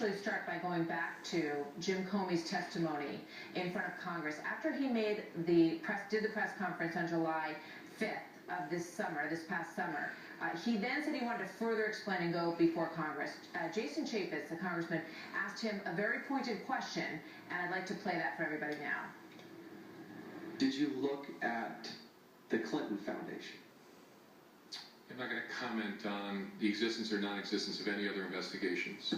actually start by going back to Jim Comey's testimony in front of Congress after he did the press conference on July 5th of this past summer. He then said he wanted to further explain and go before Congress. Jason Chaffetz, the congressman, asked him a very pointed question, and I'd like to play that for everybody now. Did you look at the Clinton Foundation? I'm not going to comment on the existence or non-existence of any other investigations.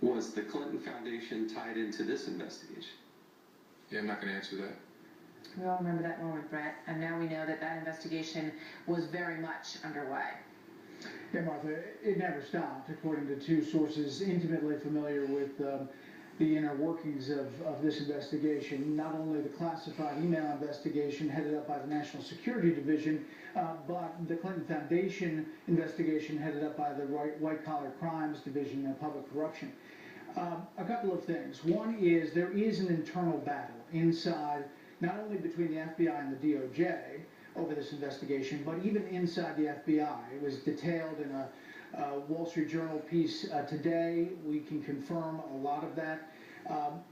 Was the Clinton Foundation tied into this investigation? Yeah, I'm not going to answer that. We all remember that moment, Brett, and now we know that that investigation was very much underway. Yeah, Martha, it never stopped, according to two sources intimately familiar with the inner workings of this investigation. Not only the classified email investigation headed up by the National Security Division, but the Clinton Foundation investigation headed up by the White Collar Crimes Division of Public Corruption. A couple of things. One is there is an internal battle inside, not only between the FBI and the DOJ over this investigation, but even inside the FBI. It was detailed in a Wall Street Journal piece today. We can confirm a lot of that.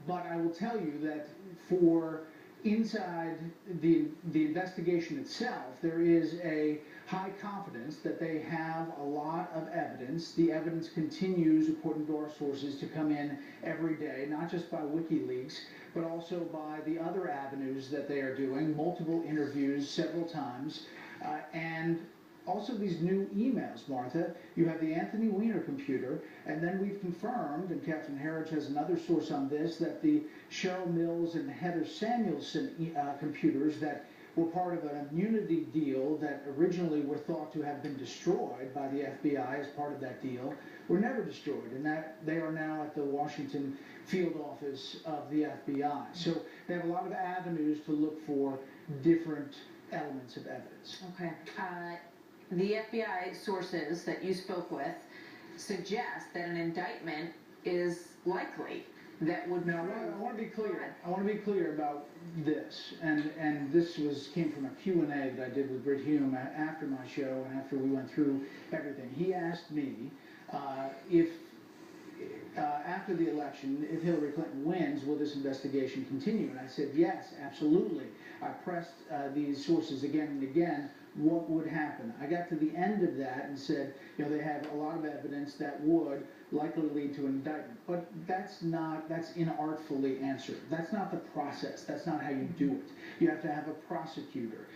But I will tell you that for inside the investigation itself, there is a high confidence that they have a lot of evidence. The evidence continues, according to our sources, to come in every day, not just by WikiLeaks, but also by the other avenues that they are doing, multiple interviews several times, and also these new emails, Martha. You have the Anthony Weiner computer, and then we've confirmed, and Catherine Herridge has another source on this, that the Cheryl Mills and Heather Samuelson computers that were part of an immunity deal that originally were thought to have been destroyed by the FBI as part of that deal were never destroyed, and that they are now at the Washington field office of the FBI. So they have a lot of avenues to look for different elements of evidence. Okay. The FBI sources that you spoke with suggest that an indictment is likely that would... Now, I want to be clear. I want to be clear about this, and this came from a Q&A that I did with Brit Hume after my show and after we went through everything. He asked me if after the election, if Hillary Clinton wins, will this investigation continue? And I said, yes, absolutely. I pressed these sources again and again, what would happen? I got to the end of that and said, you know, they have a lot of evidence that would likely lead to an indictment. But that's inartfully answered. That's not the process. That's not how you do it. You have to have a prosecutor.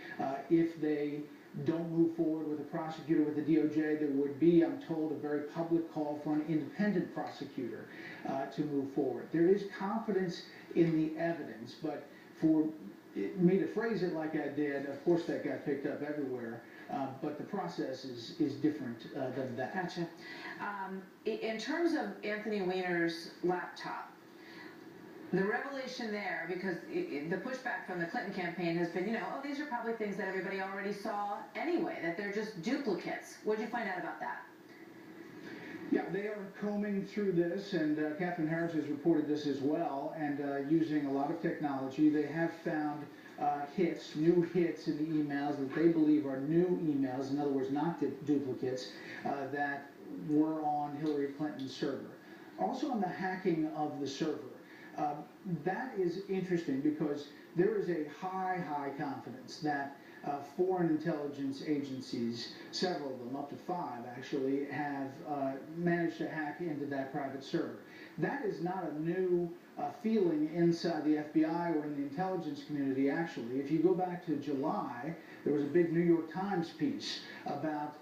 If they don't move forward with a prosecutor with the DOJ, there would be, I'm told, a very public call for an independent prosecutor to move forward. There is confidence in the evidence, but for me to phrase it like I did, of course that got picked up everywhere, but the process is different than that. Gotcha. In terms of Anthony Weiner's laptop, the revelation there, because the pushback from the Clinton campaign has been, you know, oh, these are probably things that everybody already saw anyway, that they're just duplicates. What did you find out about that? Yeah, they are combing through this, and Catherine Harris has reported this as well, and using a lot of technology, they have found new hits in the emails that they believe are new emails, in other words, not duplicates, that were on Hillary Clinton's server. Also on the hacking of the server. That is interesting because there is a high confidence that foreign intelligence agencies, several of them, up to 5 actually, have managed to hack into that private server. That is not a new feeling inside the FBI or in the intelligence community, actually. If you go back to July, there was a big New York Times piece about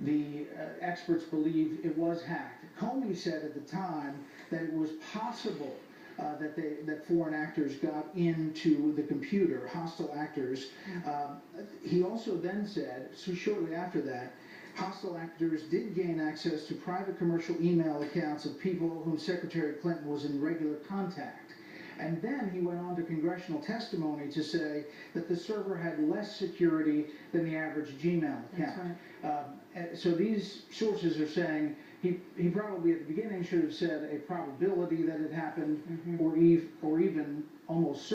the experts believe it was hacked. Comey said at the time that it was possible that foreign actors got into the computer, hostile actors. He also then said, so shortly after that, hostile actors did gain access to private commercial email accounts of people whom Secretary Clinton was in regular contact. And then he went on to congressional testimony to say that the server had less security than the average Gmail account. Right. So these sources are saying he probably at the beginning should have said a probability that it happened, or even almost